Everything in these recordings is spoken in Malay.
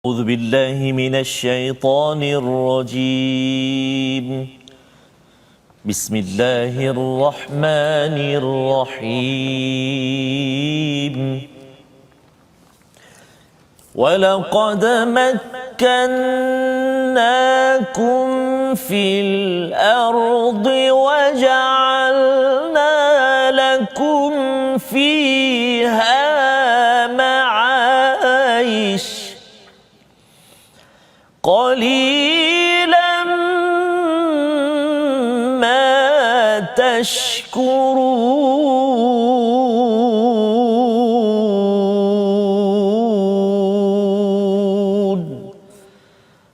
أعوذ بالله من الشيطان الرجيم. بسم الله الرحمن الرحيم. ولقد مكناكم في الأرض وجعلنا لكم فيها معايش قليلا ما تشكرون.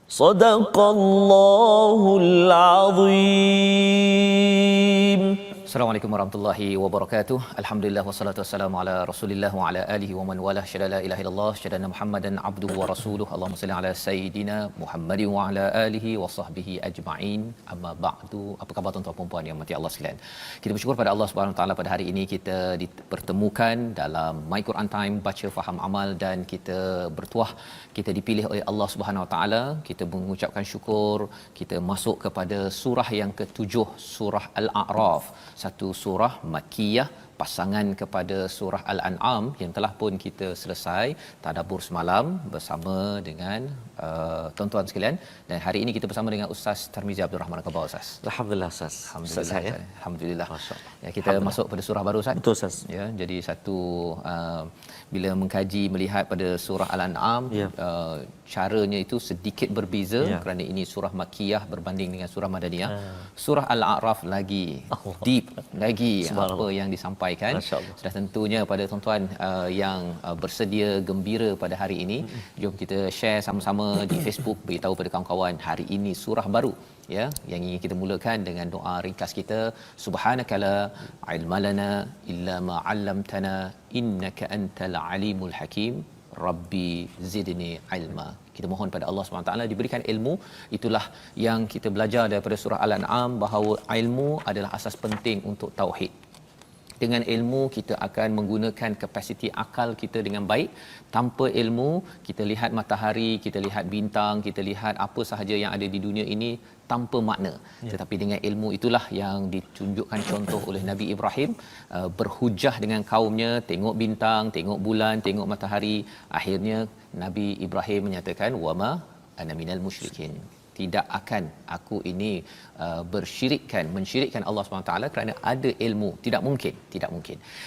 صدق الله العظيم. Assalamualaikum warahmatullahi wabarakatuh. Alhamdulillah wassalatu wassalamu ala Rasulillah wa ala alihi wa man walah. Syada la ilaha illallah, syada Muhammadan abduhu wa rasuluhu. Allahumma salli ala sayidina Muhammadin wa ala alihi wa sahbihi ajma'in. Amma ba'du. Apa khabar tuan-tuan dan puan yang mati Allah sekalian? Kita bersyukur pada Allah Subhanahu Wa Taala pada hari ini kita dipertemukan dalam My Quran Time, baca faham amal, dan kita bertuah kita dipilih oleh Allah Subhanahu Wa Taala. Kita mengucapkan syukur. Kita masuk kepada surah yang ke-7, surah Al-A'raf. Satu surah Makkiyah, pasangan kepada surah Al-An'am yang telah pun kita selesai tadabbur semalam bersama dengan tuan-tuan sekalian, dan hari ini kita bersama dengan Ustaz Tarmizi Abdul Rahman. Apa khabar Ustaz? Alhamdulillah Ustaz. Alhamdulillah. Saya. Alhamdulillah. Ya, kita masuk pada surah baru Ustaz. Betul Ustaz. Ya, jadi satu bila mengkaji melihat pada surah Al-An'am, caranya itu sedikit berbeza kerana ini surah Makkiyah berbanding dengan surah Madaniyah. Surah Al-A'raf lagi deep lagi apa yang disampaikan. Sudah tentunya pada tuan-tuan yang bersedia gembira pada hari ini, jom kita share sama-sama di Facebook, beritahu pada kawan-kawan hari ini surah baru ya yang ingin kita mulakan dengan doa ringkas kita. Subhanakala ilmalana illa ma 'allamtana innaka antal alimul hakim. Rabbi zidni ilma. Kita mohon pada Allah SWT diberikan ilmu. Itulah yang kita belajar daripada surah Al-An'am, bahawa ilmu adalah asas penting untuk tauhid. Dengan ilmu kita akan menggunakan kapasiti akal kita dengan baik. Tanpa ilmu kita lihat matahari, kita lihat bintang, kita lihat apa sahaja yang ada di dunia ini tanpa makna. Tetapi dengan ilmu itulah yang ditunjukkan contoh oleh Nabi Ibrahim, berhujah dengan kaumnya, tengok bintang, tengok bulan, tengok matahari. Akhirnya Nabi Ibrahim menyatakan wama ana minal musyrikin. Tidak akan aku ini mensyirikkan Allah SWT kerana ada ilmu. Tidak mungkin.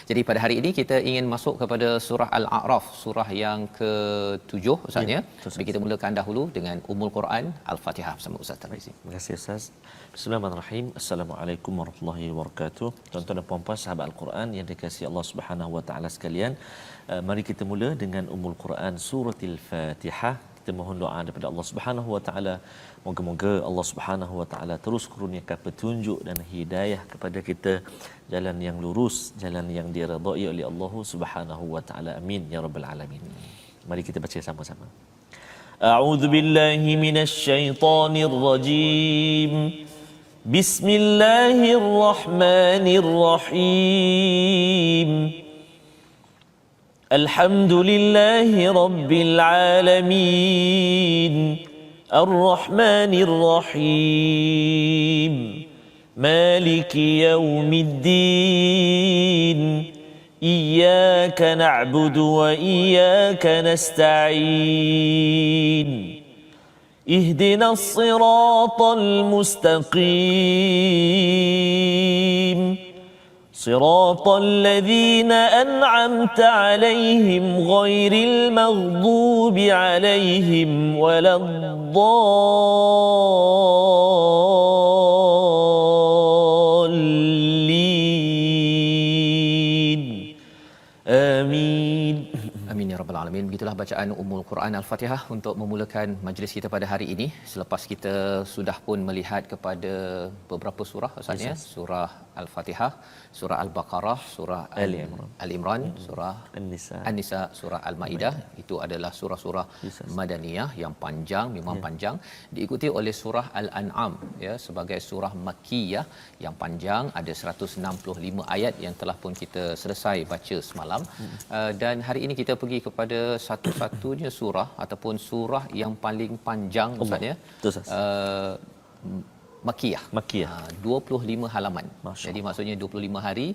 Jadi pada hari ini kita ingin masuk kepada surah Al-A'raf, surah yang ke-7 Ustaz ya. Jadi kita mulakan dahulu dengan Ummul Quran Al-Fatihah bersama Ustaz Tarmizi. Terima kasih Ustaz. Bismillahirrahmanirrahim. Assalamualaikum warahmatullahi wabarakatuh. Tuan-tuan dan puan-puan sahabat Al-Quran yang dikasihi Allah Subhanahu Wa Taala sekalian, mari kita mula dengan Ummul Quran suratul Fatihah. Kita mohon doa daripada Allah Subhanahu Wa Taala, moga-moga Allah Subhanahu Wa Taala terus kurniakan petunjuk dan hidayah kepada kita, jalan yang lurus, jalan yang diridai oleh Allah Subhanahu Wa Taala. Amin ya rabbal alamin. Mari kita baca sama-sama. A'udzu billahi minasy syaithanir rajim. Bismillahirrahmanirrahim. الحمد لله رب العالمين الرحمن الرحيم مالك يوم الدين إياك نعبد وإياك نستعين اهدنا الصراط المستقيم صراط الذين أنعمت عليهم غير المغضوب عليهم ولا الضالين آمين. Amin ya rabbal alamin. Begitulah bacaan Ummul Quran Al-Fatihah untuk memulakan majlis kita pada hari ini. Selepas kita sudah pun melihat kepada beberapa surah asalnya, surah Al-Fatihah, surah Al-Baqarah, surah Al-Imran, surah An-Nisa, surah Al-Maidah. Itu adalah surah-surah Madaniyah yang panjang, memang panjang. Diikuti oleh surah Al-An'am ya sebagai surah Makkiyah yang panjang, ada 165 ayat yang telah pun kita selesai baca semalam. malam. Dan hari ini kita pergi kepada satu-satunya surah ataupun surah yang paling panjang Ustaz ya. Makiyah. 25 halaman. Jadi maksudnya 25 hari,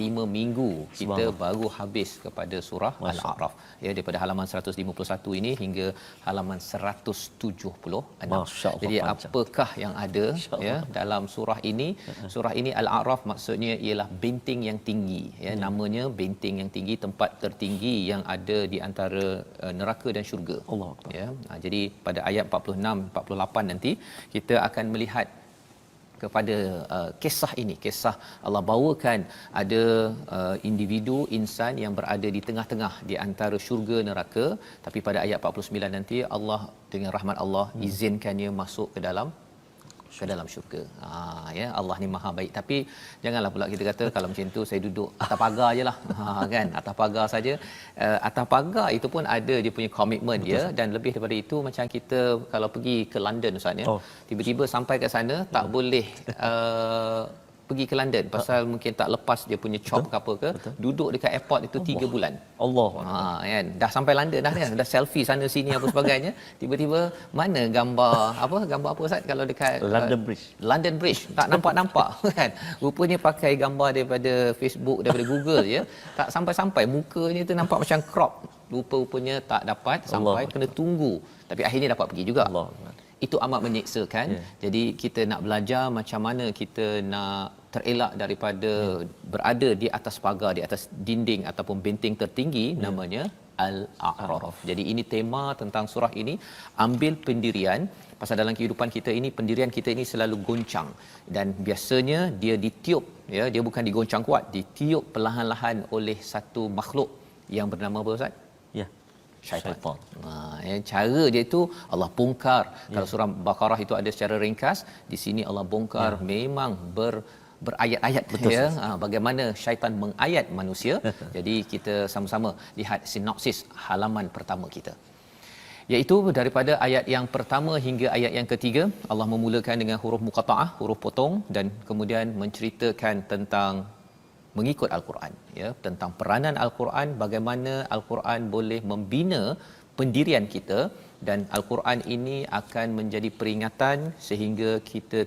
5 minggu kita baru habis kepada surah Al-A'raf. Ya, daripada halaman 151 ini hingga halaman 176. Jadi apakah yang ada ya dalam surah ini? Surah ini Al-A'raf maksudnya ialah benteng yang tinggi ya, namanya benteng yang tinggi, tempat tertinggi yang ada di antara neraka dan syurga. Ya. Jadi pada ayat 46 48 nanti kita akan melihat kepada kisah ini, kisah Allah bawakan ada individu insan yang berada di tengah-tengah di antara syurga neraka, tapi pada ayat 49 nanti Allah dengan rahmat Allah izinkannya masuk ke dalam syurga. Ya, Allah ni maha baik. Tapi janganlah pula kita kata kalau macam tu saya duduk atas pagar jelah. Kan, atas pagar saja. Atas pagar itu pun ada dia punya komitmen ya, dan lebih daripada itu macam kita kalau pergi ke London Ustaz ya. Tiba-tiba sampai ke sana tak boleh pergi ke London pasal mungkin tak lepas dia punya chop ke apa ke, duduk dekat airport itu 3 bulan. Allah. Kan dah sampai London dah kan, dah selfie sana sini apa sebagainya, tiba-tiba mana gambar apa Ustaz kalau dekat London Bridge tak nampak kan, rupanya pakai gambar daripada Facebook, daripada Google ya, tak sampai mukanya tu nampak macam crop, rupa-rupanya tak dapat sampai, kena tunggu, tapi akhirnya dapat pergi juga. Allah. Itu amat menyeksakan. Jadi kita nak belajar macam mana kita nak terelak daripada berada di atas pagar, di atas dinding ataupun benteng tertinggi namanya Al-A'raf. Jadi ini tema tentang surah ini, ambil pendirian pasal dalam kehidupan kita ini pendirian kita ini selalu goncang dan biasanya dia ditiup ya, dia bukan digoncang kuat, ditiup perlahan-lahan oleh satu makhluk yang bernama apa Ustaz? Syaitan. Cara dia itu Allah bongkar. Kalau surah Baqarah itu ada secara ringkas, di sini Allah bongkar memang berayat-ayat ya. Bagaimana syaitan mengayat manusia. Jadi kita sama-sama lihat sinopsis halaman pertama kita. Iaitu daripada ayat yang pertama hingga ayat yang ketiga, Allah memulakan dengan huruf muqatta'ah, huruf potong, dan kemudian menceritakan tentang mengikut Al-Quran ya, tentang peranan Al-Quran, bagaimana Al-Quran boleh membina pendirian kita, dan Al-Quran ini akan menjadi peringatan sehingga kita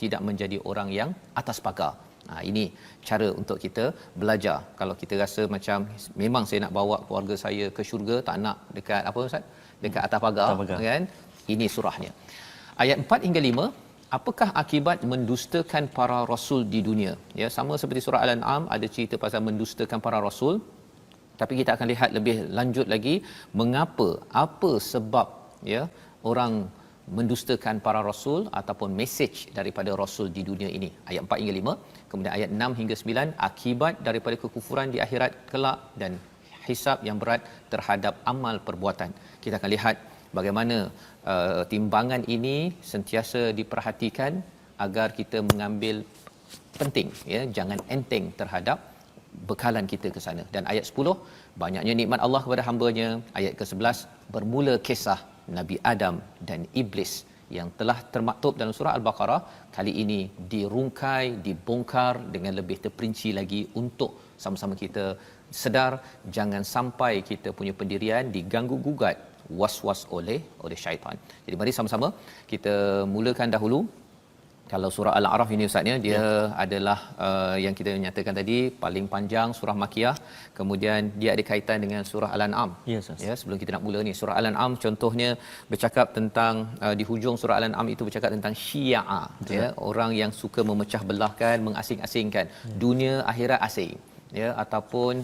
tidak menjadi orang yang atas pagar. Ini cara untuk kita belajar. Kalau kita rasa macam memang saya nak bawa keluarga saya ke syurga, tak nak dekat apa Ustaz? Dekat atas pagar kan? Ini surahnya. Ayat 4 hingga 5, apakah akibat mendustakan para rasul di dunia? Ya, sama seperti surah Al-An'am ada cerita pasal mendustakan para rasul. Tapi kita akan lihat lebih lanjut lagi mengapa, apa sebab ya orang mendustakan para rasul ataupun mesej daripada rasul di dunia ini. Ayat 4 hingga 5, kemudian ayat 6 hingga 9, akibat daripada kekufuran di akhirat kelak dan hisab yang berat terhadap amal perbuatan. Kita akan lihat bagaimana timbangan ini sentiasa diperhatikan agar kita mengambil penting ya, jangan enteng terhadap bekalan kita ke sana. Dan ayat 10, banyaknya nikmat Allah kepada hamba-Nya. Ayat ke-11, bermula kisah Nabi Adam dan Iblis yang telah termaktub dalam surah Al-Baqarah, kali ini dirungkai, dibongkar dengan lebih terperinci lagi untuk sama-sama kita sedar jangan sampai kita punya pendirian diganggu gugat, was-was oleh syaitan. Jadi mari sama-sama kita mulakan dahulu. Kalau surah Al-A'raf ini Ustaz dia adalah yang kita nyatakan tadi paling panjang surah Makiyah, kemudian dia ada kaitan dengan surah Al-An'am. Ya, sebelum kita nak mula ni surah Al-An'am contohnya bercakap tentang di hujung surah Al-An'am itu bercakap tentang Syiah ya, orang yang suka memecah belahkan, mengasing-asingkan dunia akhirat asing ya, ataupun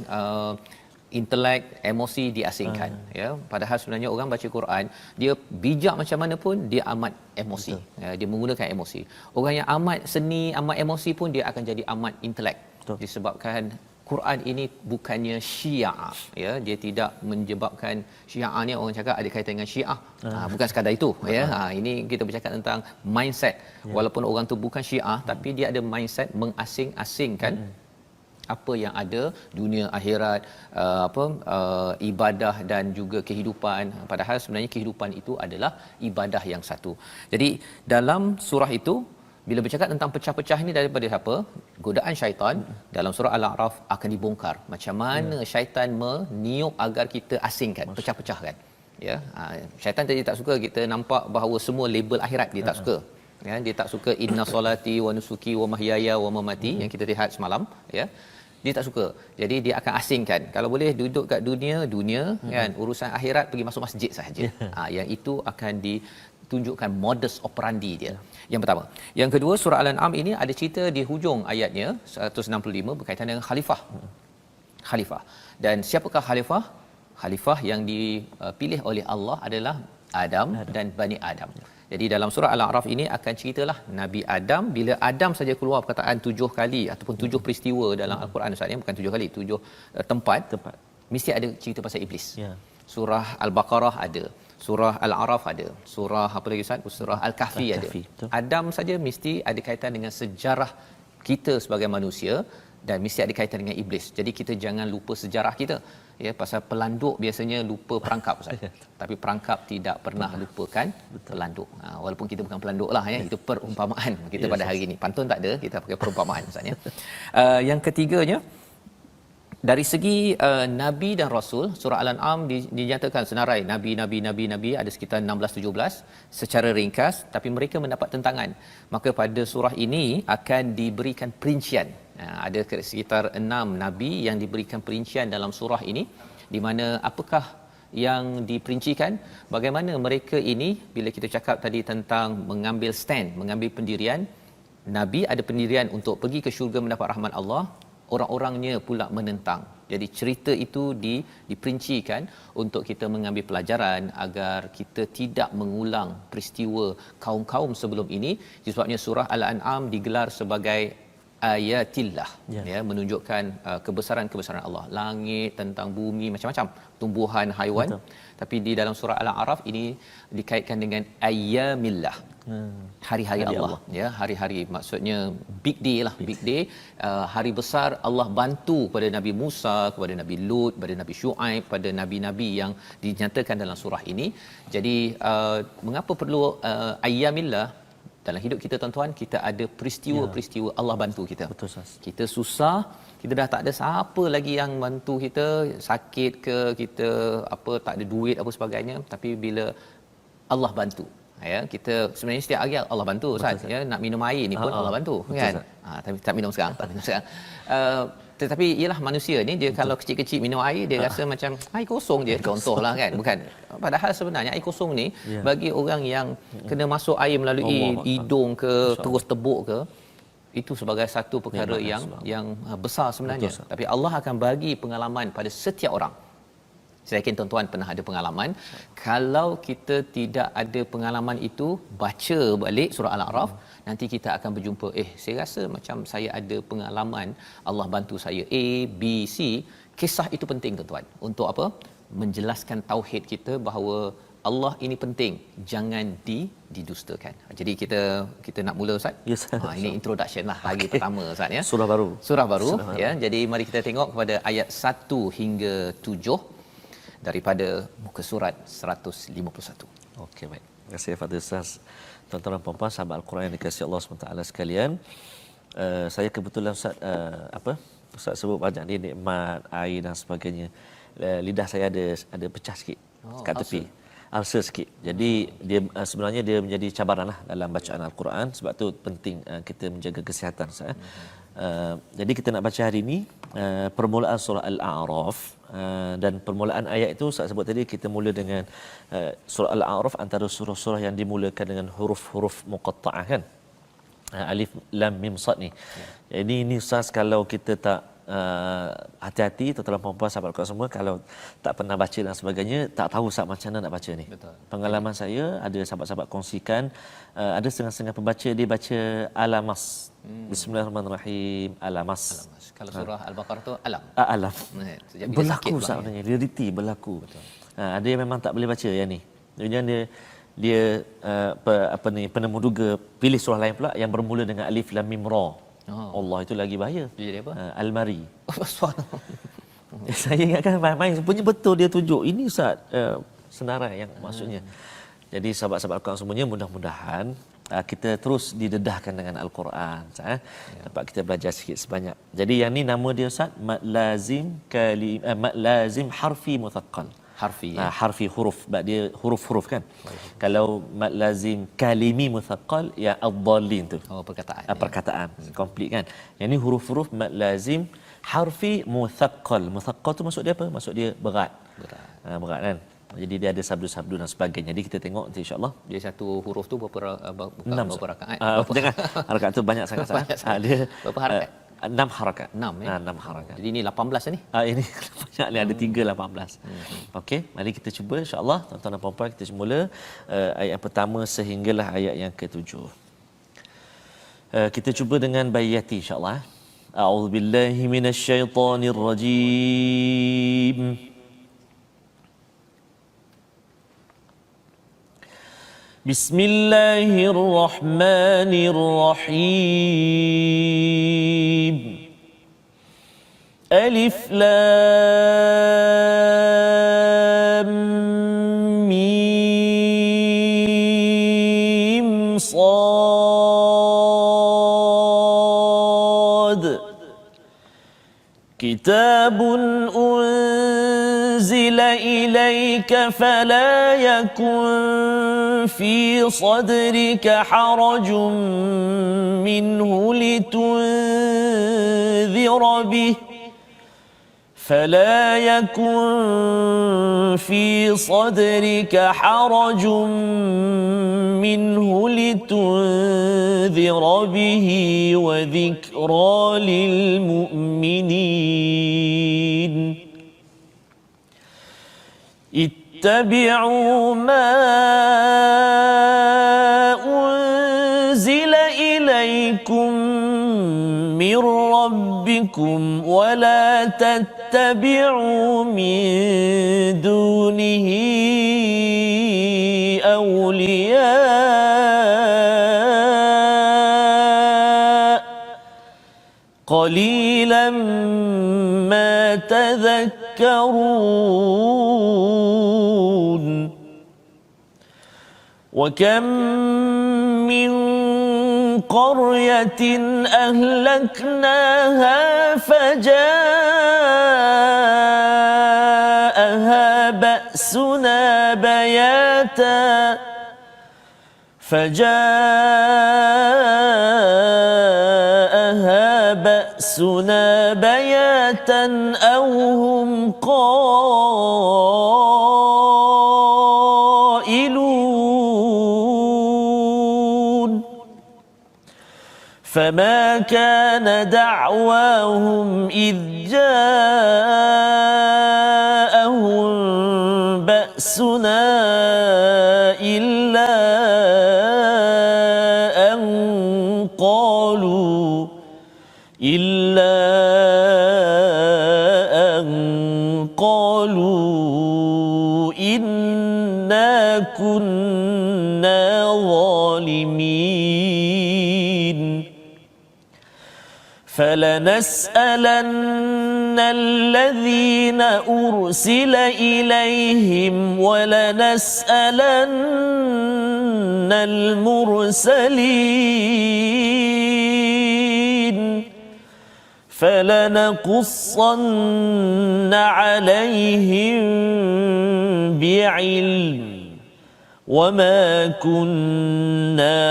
intelek, emosi diasingkan ya. Padahal sebenarnya orang baca Quran, dia bijak macam mana pun dia amat emosi ya, dia menggunakan emosi. Orang yang amat seni, amat emosi pun dia akan jadi amat intelek. Disebabkan Quran ini bukannya Syiah ya, dia tidak menyebabkan Syiah ni orang cakap ada kaitan dengan Syiah. Bukan sekadar itu ya. Ini kita bercakap tentang mindset. Walaupun orang tu bukan Syiah tapi dia ada mindset mengasing-asingkan apa yang ada dunia akhirat, ibadah dan juga kehidupan, padahal sebenarnya kehidupan itu adalah ibadah yang satu. Jadi dalam surah itu Bila bercakap tentang pecah-pecah ini daripada siapa? Godaan syaitan dalam surah Al-A'raf akan dibongkar. Macam mana syaitan meniup agar kita asingkan, pecah-pecahkan. Ya, syaitan tadi tak suka kita nampak bahawa semua label akhirat dia tak suka. Ya, dia tak suka inna solati wa nusuki wa mahyaya wa mamati yang kita lihat semalam, ya. Dia tak suka. Jadi dia akan asingkan. Kalau boleh duduk kat dunia kan, urusan akhirat pergi masuk masjid sahaja. Yang itu akan ditunjukkan modus operandi dia. Yang pertama. Yang kedua, surah Al-An'am ini ada cerita di hujung ayatnya 165 berkaitan dengan khalifah. Khalifah. Dan siapakah khalifah? Khalifah yang dipilih oleh Allah adalah Adam dan Bani Adam. Jadi dalam surah Al-A'raf ini akan ceritalah Nabi Adam, bila Adam saja keluar perkataan 7 kali ataupun 7 peristiwa dalam Al-Quran Ustaz, bukan 7 kali, 7 tempat mesti ada cerita pasal iblis. Surah Al-Baqarah ada, surah Al-A'raf ada, surah apa lagi Ustaz? Surah Al-Kahfi ada. Adam saja mesti ada kaitan dengan sejarah kita sebagai manusia dan mesti ada kaitan dengan iblis. Jadi kita jangan lupa sejarah kita. Ya, pasal pelanduk biasanya lupa perangkap Ustaz. Tapi perangkap tidak pernah lupakan pelanduk. Walaupun kita bukan pelanduk lah ya, itu perumpamaan kita pada hari ini. Pantun tak ada, kita pakai perumpamaan Ustaz ya. Yang ketiganya, dari segi Nabi dan Rasul, surah Al-An'am dinyatakan senarai Nabi ada sekitar 16-17 secara ringkas, tapi mereka mendapat tentangan. Maka pada surah ini akan diberikan perincian. Ada sekitar 6 Nabi yang diberikan perincian dalam surah ini, di mana apakah yang diperincikan, bagaimana mereka ini, bila kita cakap tadi tentang mengambil stand, mengambil pendirian, Nabi ada pendirian untuk pergi ke syurga mendapat rahmat Allah, orang-orangnya pula menentang. Jadi cerita itu diperincikan untuk kita mengambil pelajaran agar kita tidak mengulang peristiwa kaum-kaum sebelum ini. Sebabnya surah Al-An'am digelar sebagai ayatillah, ya, menunjukkan kebesaran-kebesaran Allah. Langit, tentang bumi, macam-macam, tumbuhan, haiwan. Tapi di dalam surah Al-A'raf ini dikaitkan dengan ayyamillah. Hari-hari Allah, ya, hari-hari, maksudnya big day lah, big day, hari besar Allah bantu kepada Nabi Musa, kepada Nabi Lut, kepada Nabi Syuaib, pada nabi-nabi yang dinyatakan dalam surah ini. Jadi mengapa perlu ayyamillah? Dalam hidup kita tuan-tuan, kita ada peristiwa-peristiwa Allah bantu kita. Betul Ustaz. Kita susah, kita dah tak ada siapa lagi yang bantu kita, sakit ke, kita apa tak ada duit apa sebagainya, tapi bila Allah bantu, ya, kita sebenarnya setiap hari Allah bantu Ustaz, ya, nak minum air ni pun Allah bantu, kan. Tapi tak minum sekarang, tak minum sekarang. Tetapi ialah manusia ni, dia kalau kecil-kecil minum air, dia rasa macam air kosong je, contohlah kan. Bukan, padahal sebenarnya air kosong ni bagi orang yang kena masuk air melalui hidung ke, terus tebuk ke, itu sebagai satu perkara yang besar sebenarnya. Tapi Allah akan bagi pengalaman pada setiap orang. Saya yakin tuan-tuan pernah ada pengalaman. Kalau kita tidak ada pengalaman itu, baca balik surah Al-A'raf, nanti kita akan berjumpa, saya rasa macam saya ada pengalaman Allah bantu saya A, B, C. Kisah itu penting tuan-tuan. Untuk apa? Menjelaskan tauhid kita bahawa Allah ini penting, jangan didustakan. Jadi kita nak mula Ustaz. Yes. Ini introduction lah, hari pertama Ustaz ya. Surah baru. Ya. Jadi mari kita tengok kepada ayat 1 hingga 7 daripada muka surat 151. Okey, baik. Terima kasih Fadil Ustaz. Tuan-tuan dan puan-puan sahabat Al-Quran yang dikasihi Allah SWT sekalian. Saya kebetulan Ustaz sebut banyak ni nikmat, air dan sebagainya. Lidah saya ada pecah sikit kat tepi. Ulcer sikit. Jadi dia sebenarnya dia menjadi cabaranlah dalam bacaan Al-Quran, sebab tu penting kita menjaga kesihatan Ustaz. Jadi kita nak baca hari ini permulaan surah Al-A'raf, dan permulaan ayat itu Ustaz sebut tadi, kita mula dengan surah Al-A'raf antara surah-surah yang dimulakan dengan huruf-huruf muqatta'ah kan. Alif lam mim sad ni. Jadi ini Ustaz, kalau kita tak hati-hati, tuan-tuan puan-puan sahabat Al-Quran semua, kalau tak pernah baca dan sebagainya, tak tahu Ustaz macam mana nak baca ni. Betul. Pengalaman saya, ada sahabat-sahabat kongsikan, ada setengah-setengah pembaca dia baca alamas. Bismillahirrahmanirrahim. Alamas. Kalau surah Al-Baqarah tu alam. Alam. Berlaku sebenarnya, realiti berlaku. Betul. Ada yang memang tak boleh baca yang ni. Kemudian dia penemu duga pilih surah lain pula yang bermula dengan alif lam mim ra. Allah itu lagi bahaya. Dia jadi apa? Al-Mari. Saya ingatkan main-main, sebenarnya betul dia tunjuk. Ini Ustaz senarai yang maksudnya. Jadi sahabat-sahabat Al-Quran semuanya, mudah-mudahan kita terus didedahkan dengan al-Quran. Dapat kita belajar sikit sebanyak. Jadi yang ni nama dia Ustaz, mad lazim harfi muthaqqal. Harfi Harfi huruf, dia huruf-huruf kan. Kalau mad lazim kalimi muthaqqal ya ad-dallin tu. Perkataan komplit kan. Yang ni huruf-huruf mad lazim harfi muthaqqal. Muthaqqal tu maksud dia apa? Maksud dia berat. Berat kan. Jadi dia ada sabdu-sabdu dan sebagainya. Jadi kita tengok nanti insya-Allah. Dia satu huruf tu berapa rakaat? Jangan. Harakat tu banyak sangat. Dia berapa harakat? 6 harakat. 6 harakat. Jadi ini 18 ni. Ini banyak ni, ada 3 18. Okey, mari kita cuba insya-Allah tuan-tuan dan puan-puan, kita mula ayat yang pertama sehinggalah ayat yang ke-7. Kita cuba dengan bayati insya-Allah. A'udzubillahi minasyaitonirrajim. Bismillahirrahmanirrahim. Alif Lam Mim Shad. Kitabun unzila ilayka fala yakun في صدرك حرج منه لتنذر به فلا يكن في صدرك حرج منه لتنذر به وذكرى للمؤمنين اتبعوا ما أنزل إليكم من ربكم ولا تتبعوا من دونه أولياء قليلا ما تذكرون وكم من قرية أهلكناها فجاءها بأسنا بياتا أو هم قائلون فما كان دعواهم إذ جاءهم بأسنا إلا أن قالوا إنا كنا ظالمين فلنسألن الذين أرسل إليهم ولنسألن المرسلين فلنقصن عليهم بعلم وما كنا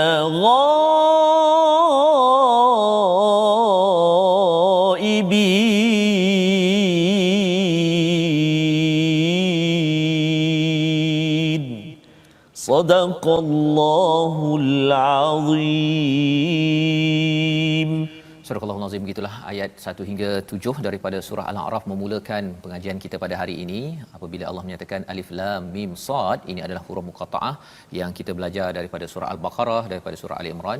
غائبين صدق الله العظيم. Surah Al-Azim, begitulah ayat 1 hingga 7 daripada surah Al-A'raf memulakan pengajian kita pada hari ini. Apabila Allah menyatakan Alif Lam Mim Sad, ini adalah huruf muqatta'ah yang kita belajar daripada surah Al-Baqarah, daripada surah Ali Imran.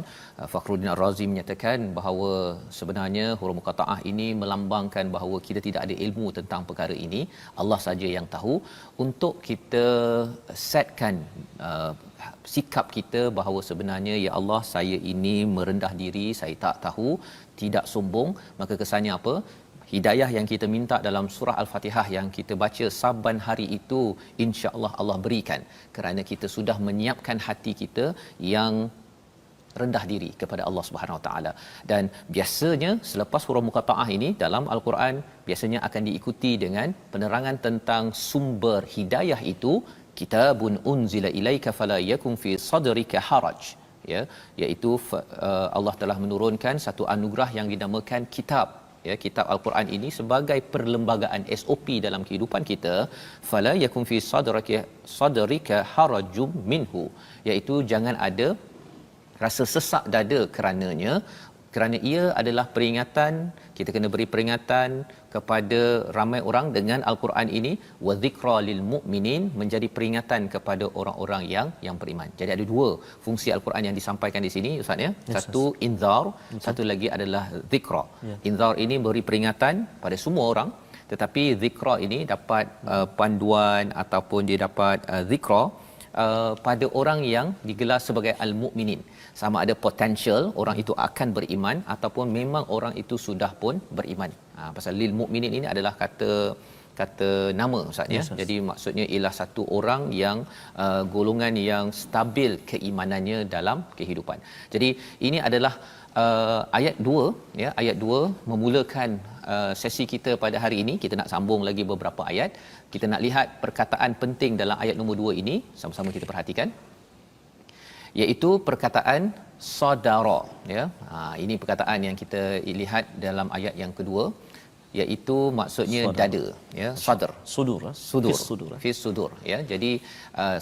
Fakhruddin Ar-Razi menyatakan bahawa sebenarnya huruf muqatta'ah ini melambangkan bahawa kita tidak ada ilmu tentang perkara ini. Allah saja yang tahu. Untuk kita setkan sikap kita bahawa sebenarnya ya Allah, saya ini merendah diri, saya tak tahu, tidak sombong, maka kesannya apa? Hidayah yang kita minta dalam surah Al-Fatihah yang kita baca saban hari itu, insya-Allah Allah berikan, kerana kita sudah menyiapkan hati kita yang rendah diri kepada Allah Subhanahu Wa Taala. Dan biasanya selepas huruf muqattaah ini dalam al-Quran biasanya akan diikuti dengan penerangan tentang sumber hidayah itu, kitabun unzila ilaika fala yakum fi sadrika haraj, ya, iaitu Allah telah menurunkan satu anugerah yang dinamakan kitab, ya, kitab al-Quran ini sebagai perlembagaan SOP dalam kehidupan kita. Fala yakum fi sadrika harajum minhu, iaitu jangan ada rasa sesak dada kerana ia adalah peringatan. Kita kena beri peringatan kepada ramai orang dengan al-Quran ini, wa dzikra lil mukminin, menjadi peringatan kepada orang-orang yang beriman. Jadi ada dua fungsi al-Quran yang disampaikan di sini ustaz, ya. Satu inzar, satu lagi adalah zikra. Inzar ini beri peringatan pada semua orang, tetapi zikra ini dapat panduan ataupun dia dapat zikra pada orang yang digelar sebagai al-mukminin. Sama ada potential orang itu akan beriman ataupun memang orang itu sudah pun beriman. Pasal lil mukminin ini adalah kata nama ustaz, ya. Jadi maksudnya ialah satu orang yang golongan yang stabil keimanannya dalam kehidupan. Jadi ini adalah ayat 2, ya, ayat 2 memulakan sesi kita pada hari ini. Kita nak sambung lagi beberapa ayat. Kita nak lihat perkataan penting dalam ayat nombor 2 ini, sama-sama kita perhatikan, iaitu perkataan sadara, ya. Ini perkataan yang kita lihat dalam ayat yang kedua, iaitu maksudnya sadar, dada, ya, sadar, sudur, fi sudur, ya. Jadi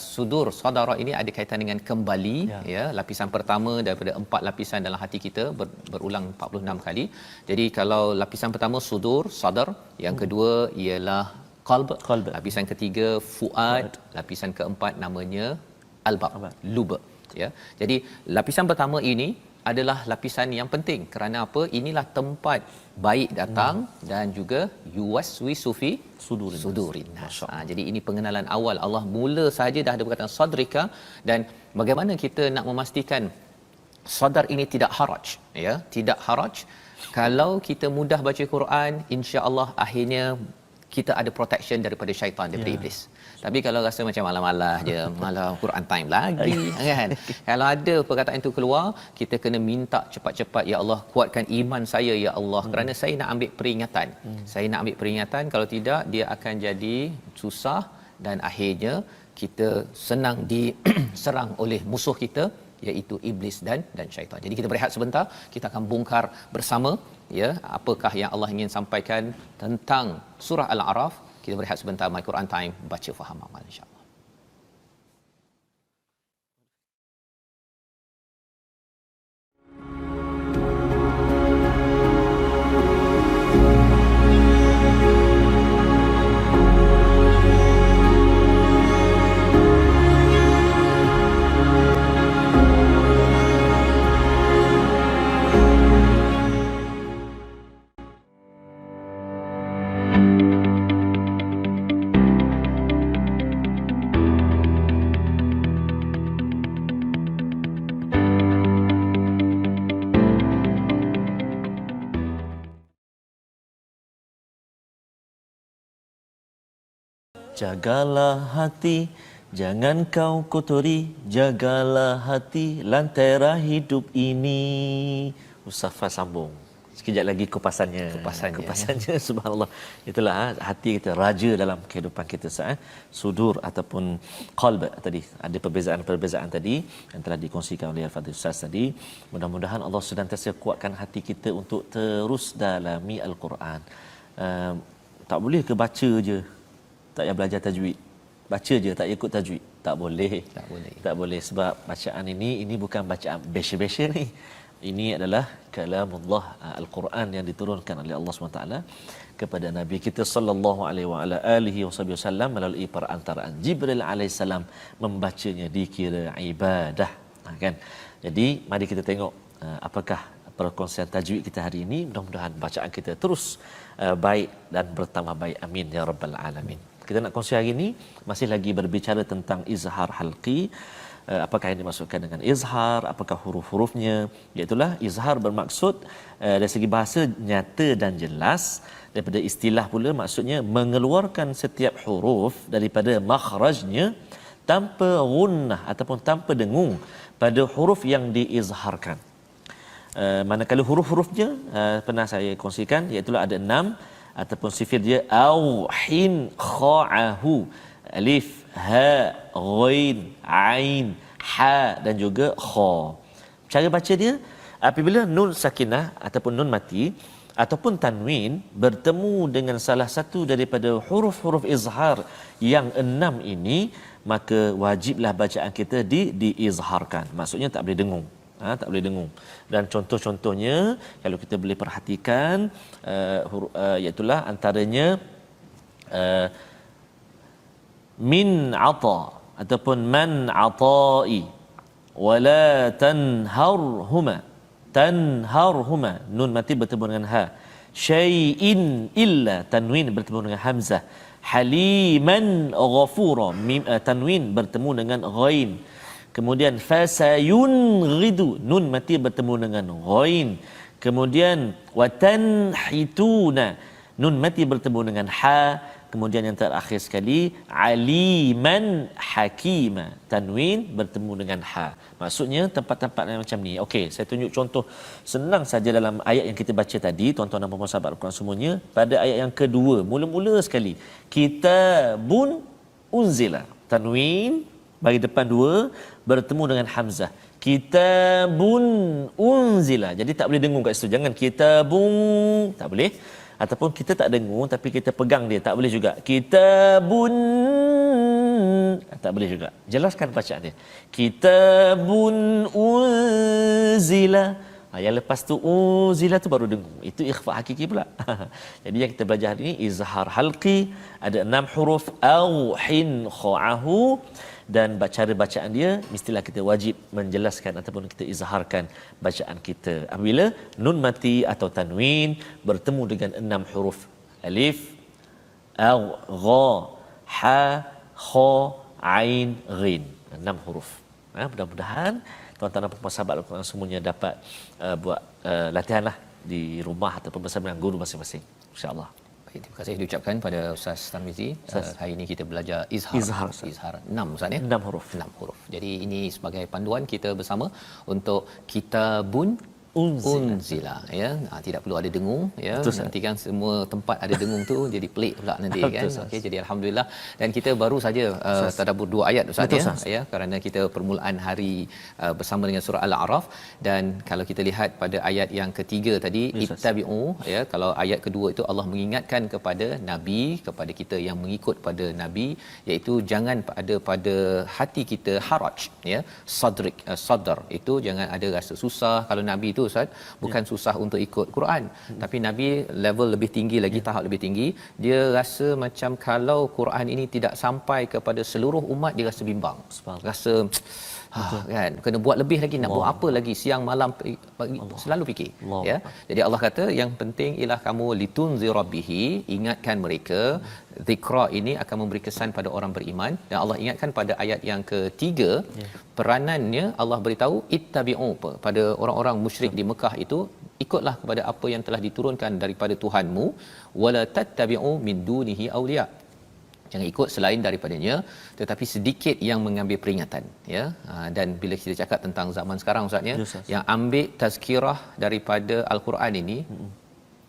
sudur, sadara ini ada kaitan dengan kembali, ya. Lapisan pertama daripada 4 lapisan dalam hati kita berulang 46 kali. Jadi kalau lapisan pertama sudur, sadar, yang kedua ialah qalb, lapisan ketiga fuad, lapisan keempat namanya albab, lub, ya. Jadi lapisan pertama ini adalah lapisan yang penting. Kerana apa? Inilah tempat baik datang dan juga yuwaswisu fi sudurin nas. Jadi ini pengenalan awal. Allah mula saja dah ada perkataan sadrika, dan bagaimana kita nak memastikan sadar ini tidak haraj, ya, tidak haraj. Kalau kita mudah baca Quran, insya-Allah akhirnya kita ada protection daripada syaitan, daripada iblis. Tapi kalau rasa macam malam-malam je, malam Quran time lagi, kan? Kalau ada perkataan itu keluar, kita kena minta cepat-cepat, ya Allah, kuatkan iman saya, ya Allah, kerana saya nak ambil peringatan. Saya nak ambil peringatan, kalau tidak dia akan jadi susah dan akhirnya kita senang diserang oleh musuh kita, iaitu iblis dan syaitan. Jadi kita berehat sebentar, kita akan bongkar bersama, ya, apakah yang Allah ingin sampaikan tentang surah Al-A'raf. Kita berehat sebentar. My Quran Time, baca faham amal, insya-Allah. Jagalah hati, jangan kau kotori, jagalah hati, lantera hidup ini. Ustaz Faz sambung. Sekejap lagi kupasannya. Ya. Subhanallah. Itulah hati kita, raja dalam kehidupan kita, sudur ataupun qalb tadi. Ada perbezaan tadi yang telah dikongsikan oleh Al-Fadhil Ustaz tadi. Mudah-mudahan Allah senantiasa kuatkan hati kita untuk terus dalami Al-Quran. Tak boleh ke baca je, tak payah belajar tajwid. Baca je tak ikut tajwid. Tak boleh sebab bacaan ini bukan bacaan biasa-biasa ni. Ini adalah kalamullah, Al-Quran yang diturunkan oleh Allah SWT kepada Nabi kita sallallahu alaihi wasallam melalui perantaraan Jibril alaihissalam, membacanya dikira ibadah, kan. Jadi mari kita tengok apakah perkongsian tajwid kita hari ini. Mudah-mudahan bacaan kita terus baik dan bertambah baik, amin ya rabbal alamin. Kita nak kongsi hari ini masih lagi berbicara tentang izhar halqi. Apakah yang dimaksudkan dengan izhar, apakah huruf-hurufnya? Iaitulah izhar bermaksud dari segi bahasa nyata dan jelas. Daripada istilah pula maksudnya mengeluarkan setiap huruf daripada makhrajnya tanpa gunnah ataupun tanpa dengung pada huruf yang diizharkan. Manakala huruf-hurufnya pernah saya kongsikan, iaitu ada 6 ataupun sifir dia au hin kha'ahu, alif ha ghain ain ha dan juga kha. Cara baca dia apabila nun sakinah ataupun nun mati ataupun tanwin bertemu dengan salah satu daripada huruf-huruf izhar yang 6 ini, maka wajiblah bacaan kita diizharkan. Maksudnya tak boleh dengung. Tak boleh dengung. Dan contoh-contohnya kalau kita boleh perhatikan, iaitulah antaranya min ata ataupun man atai wala tanharhuma. Tanharhuma, nun mati bertemu dengan ha. Syai'in illa, tanwin bertemu dengan hamzah. Haliman ghafura, tanwin bertemu dengan ghain. Kemudian fasayun ghidu, nun mati bertemu dengan ghain. Kemudian watanhituna, nun mati bertemu dengan ha. Kemudian yang terakhir sekali aliman hakima, tanwin bertemu dengan ha. Maksudnya tempat-tempat yang macam ni. Okey, saya tunjuk contoh senang saja dalam ayat yang kita baca tadi, tuan-tuan dan puan-puan sahabat Al-Quran semuanya. Pada ayat yang kedua, mula-mula sekali, kitabun unzila, tanwin bagi depan 2 bertemu dengan hamzah. Kitabun unzila. Jadi tak boleh dengung kat situ. Jangan kitabun, tak boleh. Ataupun kita tak dengung tapi kita pegang dia, tak boleh juga. Kitabun, tak boleh juga. Jelaskan bacaan dia. Kitabun unzila. Yang lepas tu unzila tu baru dengung. Itu ikhfa hakiki pula. Jadi yang kita belajar hari ini izhar halqi, ada 6 huruf au hin kha'ahu, dan cara bacaan dia mestilah kita wajib menjelaskan ataupun kita izharkan bacaan kita apabila nun mati atau tanwin bertemu dengan 6 huruf alif, au, gha, ha, kha, ain, ghin. 6 huruf. Mudah-mudahan tuan-tuan dan puan-puan sahabat Al-Quran semuanya dapat buat latihanlah di rumah ataupun bersama dengan guru masing-masing, insya-Allah. Terima kasih diucapkan pada Ustaz Tarmizi. Hari ini kita belajar izhar 6 Ustaz ya. 6 huruf. 6 huruf. Jadi ini sebagai panduan kita bersama untuk kitabun unzila ya. Tidak perlu ada dengung ya. Betul, nanti kan semua tempat ada dengung tu jadi pelik pula nanti kan. Okey, jadi alhamdulillah, dan kita baru saja tadabbur 2 ayat Ustaz ya, kerana kita permulaan hari bersama dengan surah Al-A'raf. Dan kalau kita lihat pada ayat yang ketiga tadi, ittabi'u ya, kalau ayat kedua itu Allah mengingatkan kepada nabi, kepada kita yang mengikut pada nabi, iaitu jangan ada pada hati kita haraj ya, sadr itu jangan ada rasa susah. Kalau nabi itu Ustaz bukan susah untuk ikut Quran, tapi nabi level lebih tinggi lagi, tahap lebih tinggi, dia rasa macam kalau Quran ini tidak sampai kepada seluruh umat, dia rasa bimbang, rasa kan kena buat lebih lagi, nak buat apa lagi, siang malam selalu fikir ya. Jadi Allah kata yang penting ialah kamu litunzira bihi, ingatkan mereka. Zikra ini akan memberi kesan pada orang beriman, dan Allah ingatkan pada ayat yang ketiga peranannya Allah beritahu ittabi'u pada orang-orang musyrik di Mekah itu, ikutlah kepada apa yang telah diturunkan daripada Tuhanmu, wala tattabi'u min dunihi awliya, jangan ikut selain daripadanya, tetapi sedikit yang mengambil peringatan ya. Dan bila kita cakap tentang zaman sekarang Ustaz ya, yang ambil tazkirah daripada al-Quran ini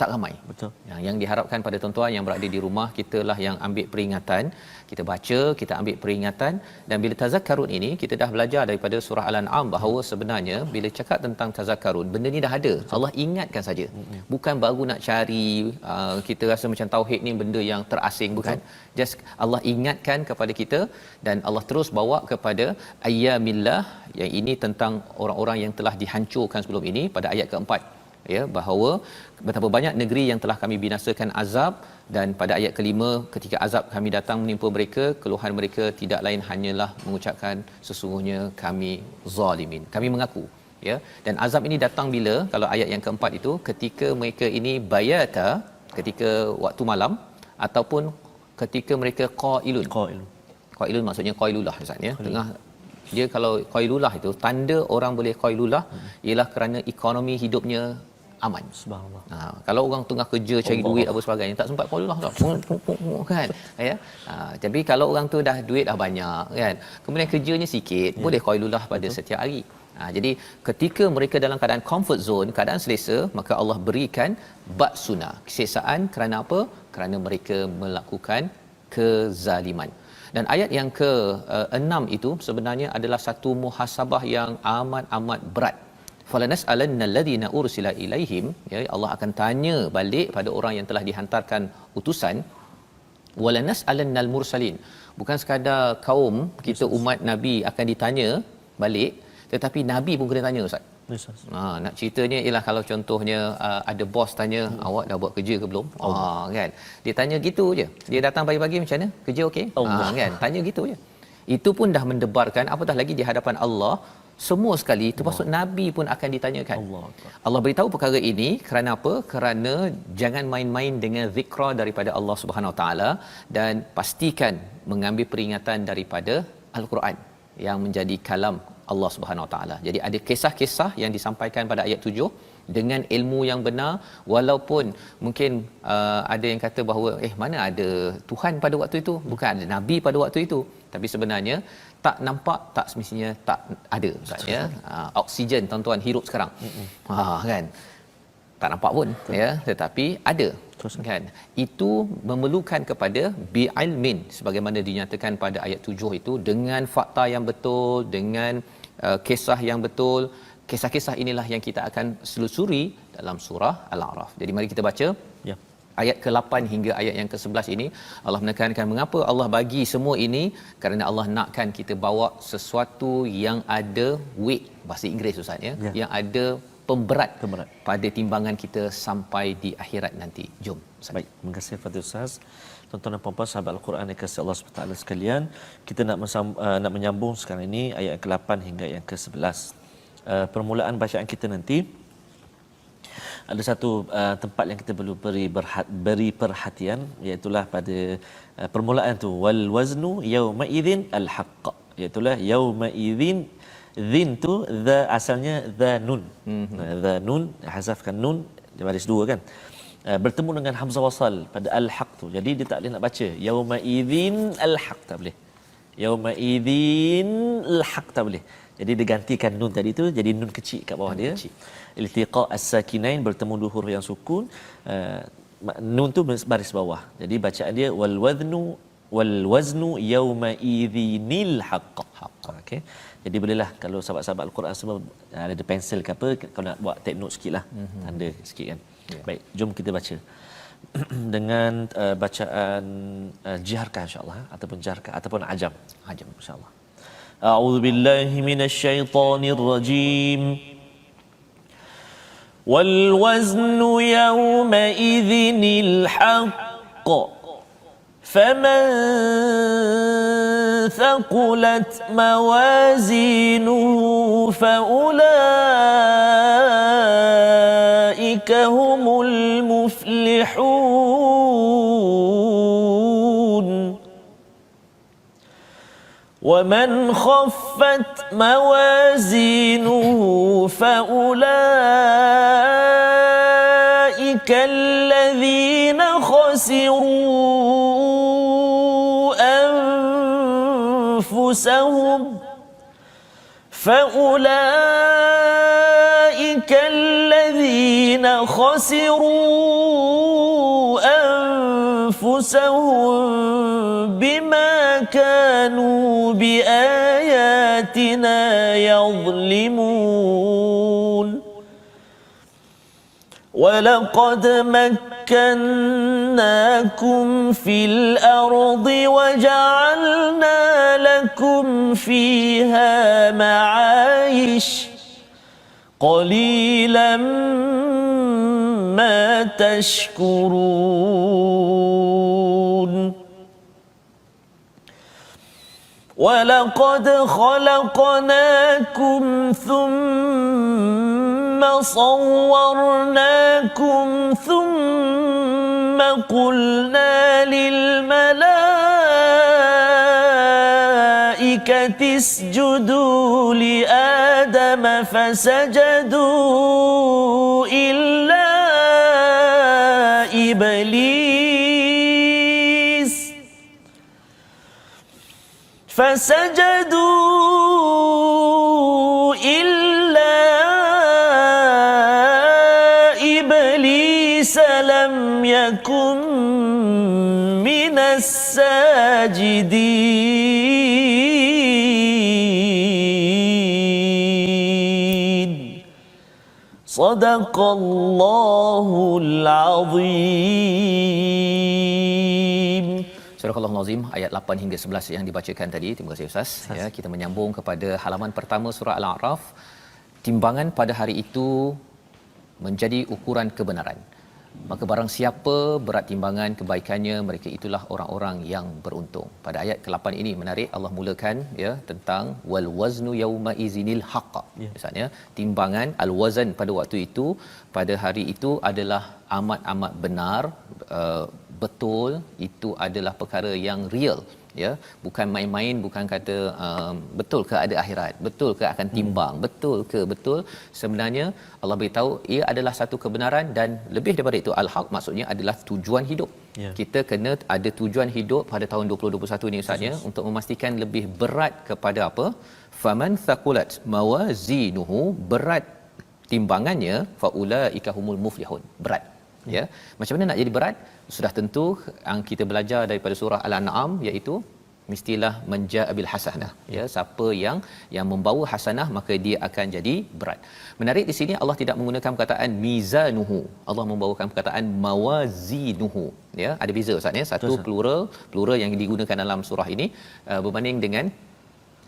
tak ramai. Betul. Yang diharapkan pada tuan-tuan yang berada di rumah, kitalah yang ambil peringatan, kita baca, kita ambil peringatan. Dan bila tazakkarun ini, kita dah belajar daripada surah Al-An'am bahawa sebenarnya bila cakap tentang tazakkarun, benda ni dah ada. Allah ingatkan saja. Bukan baru nak cari, kita rasa macam tauhid ni benda yang terasing, bukan. Just Allah ingatkan kepada kita, dan Allah terus bawa kepada ayyamillah, yang ini tentang orang-orang yang telah dihancurkan sebelum ini pada ayat keempat ya, bahawa betapa banyak negeri yang telah kami binasakan azab, dan pada ayat kelima ketika azab kami datang menimpa mereka, keluhan mereka tidak lain hanyalah mengucapkan sesungguhnya kami zalimin, kami mengaku ya. Dan azab ini datang bila, kalau ayat yang keempat itu ketika mereka ini bayata, ketika waktu malam, ataupun ketika mereka qailun maksudnya qailulah Ustaz ya, tengah dia. Kalau qailulah itu tanda orang boleh qailulah ialah kerana ekonomi hidupnya aman. Subhanallah. Kalau orang tengah kerja cari duit apa sebagainya tak sempat qailullah kan ya. Tapi kalau orang tu dah duit dah banyak kan, kemudian kerjanya sikit, boleh qailullah pada setiap hari. Jadi ketika mereka dalam keadaan comfort zone, keadaan selesa, maka Allah berikan ba'suna, keseksaan kerana apa? Kerana mereka melakukan kezaliman. Dan ayat yang ke-6 itu sebenarnya adalah satu muhasabah yang amat berat. Falanas'alanna alladhina ursila ilaihim, ya, Allah akan tanya balik pada orang yang telah dihantarkan utusan. Walanas'alannal mursalin, bukan sekadar kaum kita umat Nabi akan ditanya balik, tetapi Nabi pun kena tanya, Ustaz. Nak ceritanya ialah kalau contohnya ada bos tanya, awak dah buat kerja ke belum? Kan. Dia tanya gitu je. Dia datang pagi-pagi, macam mana? Kerja okey? Kan. Tanya gitu je. Itu pun dah mendebarkan, apatah lagi di hadapan Allah, semua sekali termasuk Nabi pun akan ditanyakan. Allah beritahu perkara ini kerana apa? Kerana jangan main-main dengan zikra daripada Allah Subhanahu Wa Taala, dan pastikan mengambil peringatan daripada Al-Quran yang menjadi kalam Allah Subhanahu Wa Taala. Jadi ada kisah-kisah yang disampaikan pada ayat 7 dengan ilmu yang benar, walaupun mungkin ada yang kata bahawa mana ada Tuhan pada waktu itu, bukan ada Nabi pada waktu itu, tapi sebenarnya tak nampak, tak semestinya tak ada, Ustaz, ya. Oksigen tuan-tuan hirup sekarang. Kan. Tak nampak pun, ya, tetapi ada. Kan. Itu memerlukan kepada bi'ilmin, sebagaimana dinyatakan pada ayat 7 itu, dengan fakta yang betul, dengan kisah yang betul. Kisah-kisah inilah yang kita akan selusuri dalam surah Al-A'raf. Jadi mari kita baca ayat ke-8 hingga ayat yang ke-11 ini. Allah menekankan mengapa Allah bagi semua ini, kerana Allah nakkan kita bawa sesuatu yang ada weight, bahasa Inggeris, Ustaz, ya, yang ada pemberat pada timbangan kita sampai di akhirat nanti. Jom, Ustaz. Baik, terima kasih Fadil Ustaz. Tuan-tuan dan puan-puan sahabat Al-Quran yang kasih Allah SWT sekalian, kita nak menyambung sekarang ini ayat ke-8 hingga yang ke-11. Permulaan bacaan kita nanti ada satu tempat yang kita perlu beri perhatian, iaitu pada permulaan tu, wal waznu yauma idzin al haqq, iaitu yauma idzin. Zin tu asalnya the nun. The nun, hazafkan nun di baris 2 kan. Bertemu dengan hamzah wasal pada al haq tu. Jadi dia tak boleh nak baca yauma idzin al haq, tak boleh. Yauma idzin al haq tak boleh. Jadi dia gantikan nun tadi tu jadi nun kecil kat bawah dia. Iltiqa as-sakinain, bertemu dua huruf yang sukun. Nun tu baris bawah. Jadi bacaan dia wal waznu yauma idzinil haqq. Okey. Jadi bolehlah kalau sahabat-sahabat Al-Quran semua ada pensel ke apa, kalau nak buat take note sikitlah, tanda sikit kan. Baik, jom kita baca dengan bacaan jiharkah insya-Allah, ataupun jaharkah ataupun ajam insya-Allah. A'udzu billahi minasy syaithanir rajim. Wal waznu yawma idzinil haqq. فمن ثقلت موازينه فأولئك هم المفلحون ومن خفت موازينه فأولئك الذين خسروا فأولئك الذين خسروا أنفسهم بما كانوا بآياتنا يظلمون ولقد مكناكم في الأرض وجعلنا لكم فيها معايش قليلا ما تشكرون ولقد خلقناكم ثم صورناكم ثم قلنا للملائكة اسجدوا لآدم فسجدوا إلا فسجدوا إلا إبليس لم يكن من الساجدين صدق الله العظيم. Surah Al-Azim ayat 8 hingga 11 yang dibacakan tadi. Terima kasih Ustaz. Ya, kita menyambung kepada halaman pertama surah Al-A'raf. Timbangan pada hari itu menjadi ukuran kebenaran. Maka barang siapa berat timbangan kebaikannya, mereka itulah orang-orang yang beruntung. Pada ayat ke-8 ini menarik, Allah mulakan ya tentang wal waznu yauma izinil haqq. Maksudnya timbangan al-wazn pada waktu itu, pada hari itu adalah amat-amat benar, betul, itu adalah perkara yang real, ya, bukan main-main, bukan kata betul ke ada akhirat, betul ke akan timbang, betul ke betul. Sebenarnya Allah beritahu ia adalah satu kebenaran, dan lebih daripada itu al-haq maksudnya adalah tujuan hidup. Kita kena ada tujuan hidup pada tahun 2021 ni Ustaz, ya, untuk memastikan lebih berat kepada apa? Faman thaqulat mawazinuhu, berat timbangannya, faulaika humul muflihun, berat. Ya, macam mana nak jadi berat? Sudah tentu yang kita belajar daripada surah Al-An'am, iaitu mestilah menja'a bil hasanah, ya, siapa yang membawa hasanah maka dia akan jadi berat. Menarik di sini Allah tidak menggunakan perkataan mizanuhu, Allah membawakan perkataan mawazinuhu, ya, ada beza Ustaz, ya, satu plural yang digunakan dalam surah ini berbanding dengan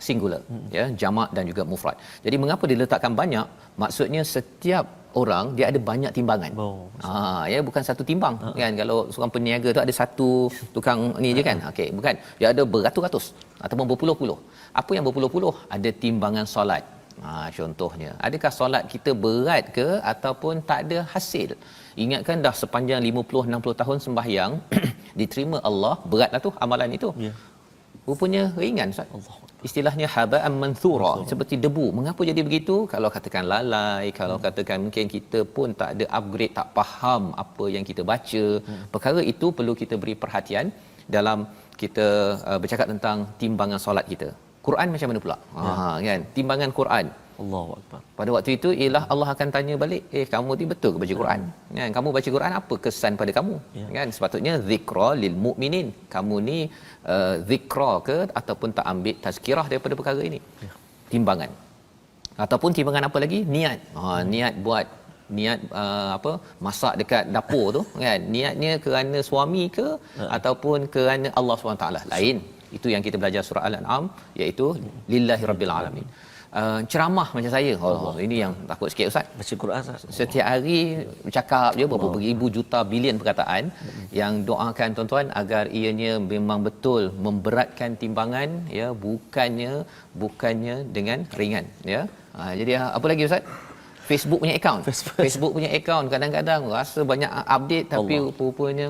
singular, ya, jamak dan juga mufrad. Jadi mengapa diletakkan banyak? Maksudnya setiap orang dia ada banyak timbangan. Ya, bukan satu timbang kan. Kalau seorang peniaga tu ada satu tukang ni je kan. Okey, bukan. Dia ada beratus-ratus ataupun berpuluh-puluh. Apa yang berpuluh-puluh? Ada timbangan solat. Contohnya, adakah solat kita berat ke ataupun tak ada hasil? Ingatkan dah sepanjang 50-60 tahun sembahyang diterima Allah, beratlah tu amalan itu. Rupanya ringan Ustaz. Istilahnya haba'an manthura, seperti debu. Mengapa jadi begitu? Kalau katakan lalai, kalau katakan mungkin kita pun tak ada upgrade, tak faham apa yang kita baca, perkara itu perlu kita beri perhatian dalam kita bercakap tentang timbangan solat kita. Quran macam mana pula? Kan, timbangan Quran. Allahu akbar. Pada waktu itu ialah Allah akan tanya balik, kamu ni betul ke baca Quran? Kan, kamu baca Quran apa kesan pada kamu? Kan, sepatutnya zikra lil mukminin. Kamu ni zikra ke ataupun tak ambil tazkirah daripada perkara ini? Timbangan. Ataupun timbangan apa lagi? Niat. Niat buat apa, masak dekat dapur tu kan, niatnya kerana suami ke ataupun kerana Allah SWT? Lain. Itu yang kita belajar surah Al-An'am, iaitu lillahi rabbil alamin. Ceramah macam saya, ini yang takut sikit Ustaz, baca Quran setiap hari bercakap je berapa beribu juta bilion perkataan, yang doakan tuan-tuan agar ianya memang betul memberatkan timbangan, ya, bukannya dengan ringan, ya. Jadi apa lagi Ustaz? Facebook punya account kadang-kadang rasa banyak update tapi rupanya.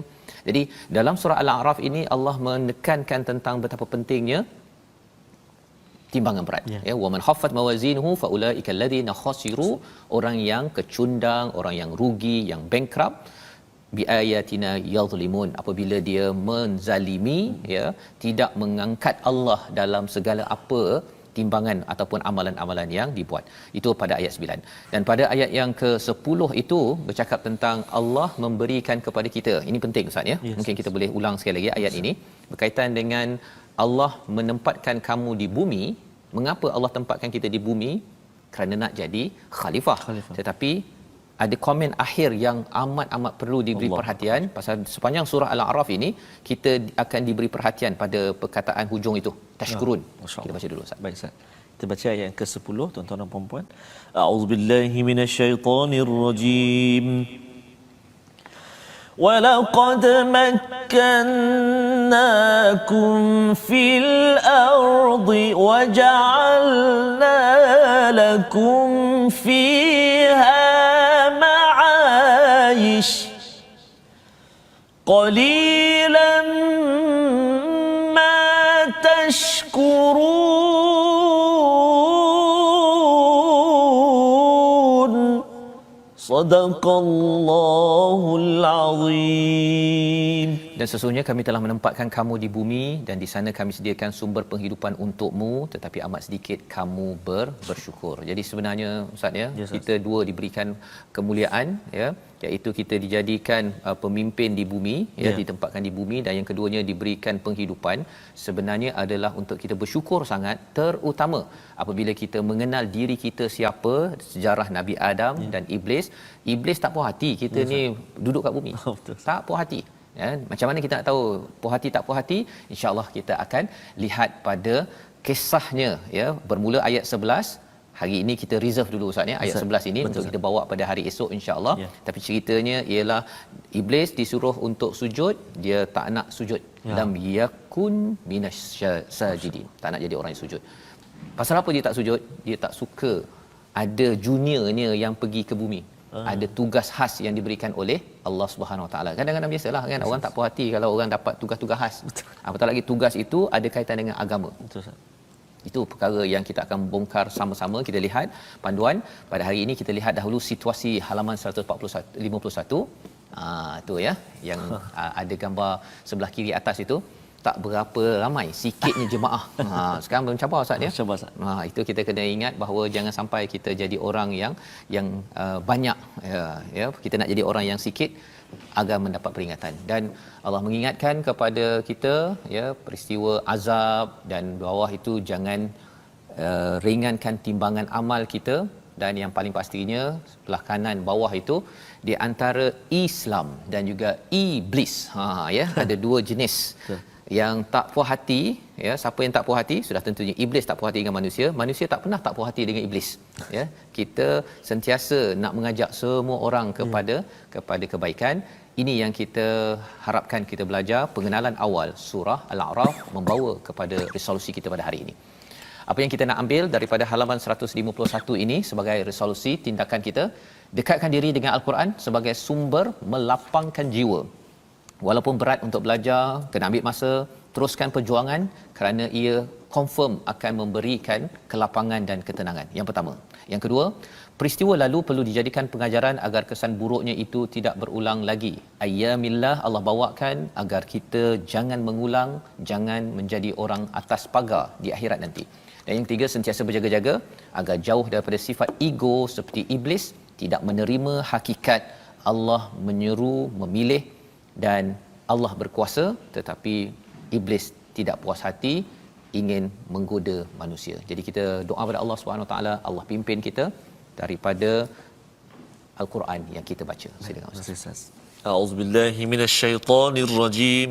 Jadi dalam surah Al-A'raf ini Allah menekankan tentang betapa pentingnya timbangan berat, ya, wa man khaffat mawazinuhu fa ulaika alladhina khasiru, orang yang kecundang, orang yang rugi, yang bankrupt, bi ayatina yadhlimun, apabila dia menzalimi, ya, tidak mengangkat Allah dalam segala apa timbangan ataupun amalan-amalan yang dibuat. Itu pada ayat 9. Dan pada ayat yang ke-10 itu bercakap tentang Allah memberikan kepada kita. Ini penting Ustaz, ya. Mungkin kita boleh ulang sekali lagi ayat ini berkaitan dengan Allah menempatkan kamu di bumi. Mengapa Allah tempatkan kita di bumi? Kerana nak jadi khalifah. Tetapi ada komen akhir yang amat perlu diberi perhatian. Pasal sepanjang surah Al-A'raf ini kita akan diberi perhatian pada perkataan hujung itu, tashkurun. Kita baca dulu Ustaz. Baik Ustaz. Kita baca ayat yang ke-10 tuan-tuan dan puan-puan. A'udzubillahi minasyaitonirrajim. وَلَقَدْ مَكَّنَّاكُمْ فِي الْأَرْضِ وَجَعَلْنَا لَكُمْ فِيهَا مَعَايِشَ قَلِيلًا مَا تَشْكُرُونَ صدق الله العظيم. Dan sesungguhnya kami telah menempatkan kamu di bumi dan di sana kami sediakan sumber penghidupan untukmu, tetapi amat sedikit kamu bersyukur. Jadi sebenarnya Ustaz ya, Yes, kita dua diberikan kemuliaan ya, iaitu kita dijadikan pemimpin di bumi ya, ditempatkan di bumi, dan yang keduanya diberikan penghidupan. Sebenarnya adalah untuk kita bersyukur sangat, terutama apabila kita mengenal diri kita siapa, sejarah Nabi Adam dan Iblis tak puas hati kita ni duduk kat bumi. Tak puas hati. Ya, macam mana kita nak tahu puas hati tak puas hati? Insya-Allah kita akan lihat pada kisahnya ya, bermula ayat 11. Hari ini kita reserve dulu Ustaz ya, ayat 11 ini untuk kita bawa pada hari esok insya-Allah. Tapi ceritanya ialah Iblis disuruh untuk sujud, dia tak nak sujud. Lam yakun minasyajidin. Tak nak jadi orang yang sujud. Pasal apa dia tak sujud? Dia tak suka ada juniornya yang pergi ke bumi. Ada tugas khas yang diberikan oleh Allah Subhanahu Wa Taala. Kadang-kadang biasalah kan, orang tak puas hati kalau orang dapat tugas-tugas khas. Apatah lagi tugas itu ada kaitan dengan agama. Betul. Itu perkara yang kita akan bongkar sama-sama. Kita lihat panduan pada hari ini. Kita lihat dahulu situasi halaman 151. Tu ya, yang ada gambar sebelah kiri atas itu. Tak berapa ramai, sikitnya jemaah. Sekarang belum cabar Ustaz ya. Itu kita kena ingat bahawa jangan sampai kita jadi orang yang banyak ya. Kita nak jadi orang yang sikit agar mendapat peringatan. Dan Allah mengingatkan kepada kita ya, peristiwa azab dan bawah itu jangan ringankan timbangan amal kita. Dan yang paling pastinya sebelah kanan bawah itu di antara Islam dan juga iblis. Ya, ada dua jenis. Yang tak puas hati ya, siapa yang tak puas hati? Sudah tentunya iblis tak puas hati dengan manusia. Manusia tak pernah tak puas hati dengan iblis ya. Kita sentiasa nak mengajak semua orang kepada kebaikan. Ini yang kita harapkan kita belajar pengenalan awal surah Al-A'raf membawa kepada resolusi kita pada hari ini. Apa yang kita nak ambil daripada halaman 151 ini sebagai resolusi tindakan kita, dekatkan diri dengan Al-Quran sebagai sumber melapangkan jiwa. Walaupun berat untuk belajar, kena ambil masa, teruskan perjuangan kerana ia confirm akan memberikan kelapangan dan ketenangan. Yang pertama. Yang kedua, peristiwa lalu perlu dijadikan pengajaran agar kesan buruknya itu tidak berulang lagi. Ayyamillah Allah bawakan agar kita jangan mengulang, jangan menjadi orang atas pagar di akhirat nanti. Dan yang ketiga, sentiasa berjaga-jaga agar jauh daripada sifat ego seperti iblis, tidak menerima hakikat Allah menyeru, memilih, dan Allah berkuasa, tetapi iblis tidak puas hati, ingin menggoda manusia. Jadi kita doa pada Allah Subhanahu Wa Taala, Allah pimpin kita daripada Al-Quran yang kita baca. Silakan Ustaz. A'udzubillahi minasyaitonirrajim.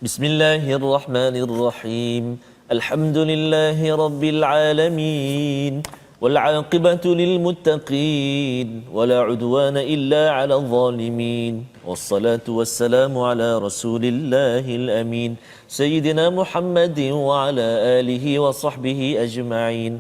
Bismillahirrahmanirrahim. Alhamdulillahi rabbil alamin. والعاقبة للمتقين ولا عدوان إلا على الظالمين والصلاة والسلام على رسول الله الأمين سيدنا محمد وعلى آله وصحبه أجمعين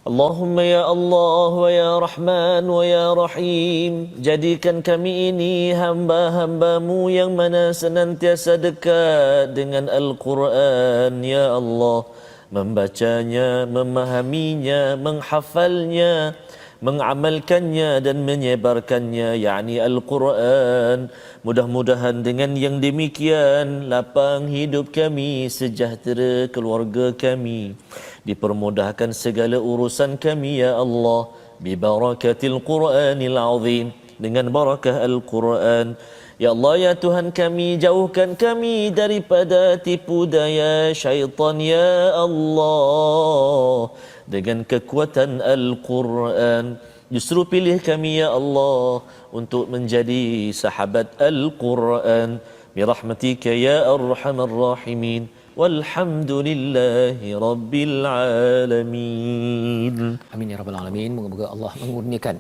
اللهم ya Allah wa ya Rahman wa ya Rahim, jadikan kami ini hamba-hambamu yang mana senantiasa dekat dengan Al-Quran ya Allah, membacanya, memahaminya, menghafalnya, mengamalkannya dan menyebarkannya, yakni Al-Quran. Mudah-mudahan dengan yang demikian lapang hidup kami, sejahtera keluarga kami, dipermudahkan segala urusan kami ya Allah, bi barakatil Quranil azim, dengan barakah Al-Quran. Ya Allah, ya Tuhan kami, jauhkan kami daripada tipu daya syaitan ya Allah, dengan kekuatan Al-Quran. Justru pilih kami ya Allah untuk menjadi sahabat Al-Quran, birahmatika ya arhamar rahimin, walhamdulillahi rabbil alamin. Amin ya rabbal alamin. Moga-moga Allah mengurniakan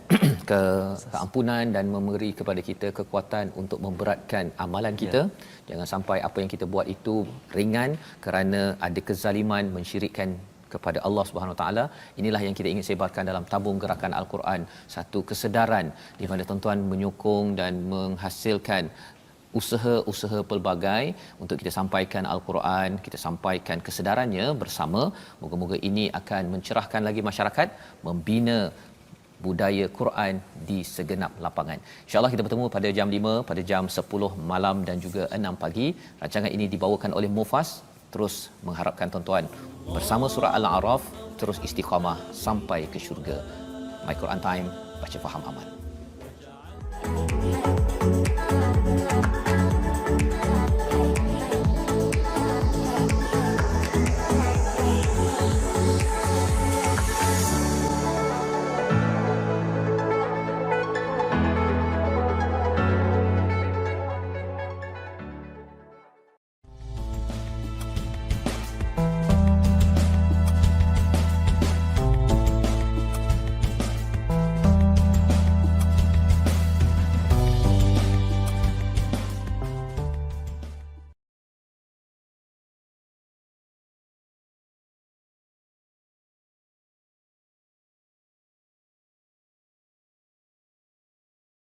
keampunan dan memberi kepada kita kekuatan untuk memberatkan amalan kita. Jangan sampai apa yang kita buat itu ringan kerana ada kezaliman, mensyirikkan kepada Allah Subhanahu Wa Taala. Inilah yang kita ingin sebarkan dalam tabung gerakan Al-Quran, satu kesedaran di mana tuan-tuan menyokong dan menghasilkan usaha-usaha pelbagai untuk kita sampaikan Al-Quran, kita sampaikan kesedarannya bersama. Moga-moga ini akan mencerahkan lagi masyarakat, membina budaya Quran di segenap lapangan. InsyaAllah kita bertemu pada jam 5, pada jam 10 malam dan juga 6 pagi. Rancangan ini dibawakan oleh Mufas. Terus mengharapkan tuan-tuan bersama surah Al-A'raf terus istiqamah sampai ke syurga. My Quran Time, baca faham amal.